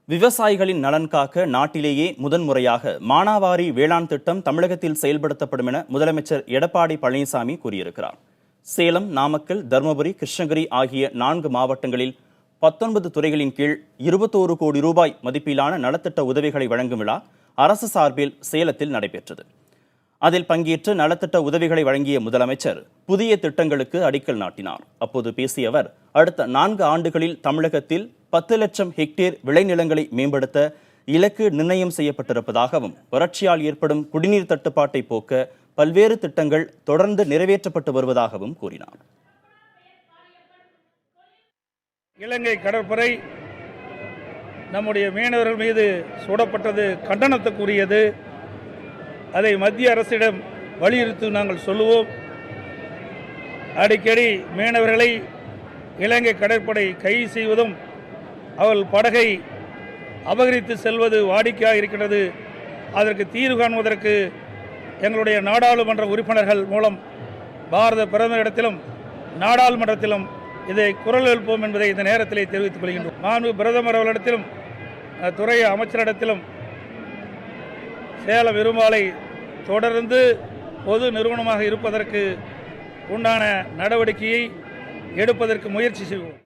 விவசாயிகளின் நலன் காக்க நாட்டிலேயே முதன்முறையாக மானாவாரி வேளாண் திட்டம் தமிழகத்தில் செயல்படுத்தப்படும் என முதலமைச்சர் எடப்பாடி பழனிசாமி கூறியிருக்கிறார். சேலம், நாமக்கல், தருமபுரி, கிருஷ்ணகிரி ஆகிய 4 மாவட்டங்களில் 19 துறைகளின் கீழ் 21 கோடி ரூபாய் மதிப்பிலான நலத்திட்ட உதவிகளை வழங்கும் விழா அரசு சார்பில் சேலத்தில் நடைபெற்றது. அதில் பங்கேற்று நலத்திட்ட உதவிகளை வழங்கிய முதலமைச்சர் புதிய திட்டங்களுக்கு அடிக்கல் நாட்டினார். அப்போது பேசிய அவர், அடுத்த 4 ஆண்டுகளில் தமிழகத்தில் 10 லட்சம் ஹெக்டேர் விளைநிலங்களை மேம்படுத்த இலக்கு நிர்ணயம் செய்யப்பட்டிருப்பதாகவும், வறட்சியால் ஏற்படும் குடிநீர் தட்டுப்பாட்டை போக்க பல்வேறு திட்டங்கள் தொடர்ந்து நிறைவேற்றப்பட்டு வருவதாகவும் கூறினார். இலங்கை கடற்படை நம்முடைய மீனவர்கள் மீது சூடப்பட்டது கண்டனத்துக்குரியது. அதை மத்திய அரசிடம் வலியுறுத்தி நாங்கள் சொல்லுவோம். அடிக்கடி மீனவர்களை இலங்கை கடற்படை கைது செய்வதும் அவர்கள் படகை அபகரித்து செல்வது வாடிக்கையாக இருக்கிறது. அதற்கு தீர்வு காணுவதற்கு எங்களுடைய நாடாளுமன்ற உறுப்பினர்கள் மூலம் பாரத பிரதமரிடத்திலும் நாடாளுமன்றத்திலும் இதை குரல் எழுப்போம் என்பதை இந்த நேரத்திலே தெரிவித்துக் கொள்கின்றோம். மாண்பு பிரதமர் அவர்களிடத்திலும் துறை அமைச்சரிடத்திலும் சேலம் இரும்பாலை தொடர்ந்து பொது நிறுவனமாக இருப்பதற்கு உண்டான நடவடிக்கையை எடுப்பதற்கு முயற்சி செய்வோம்.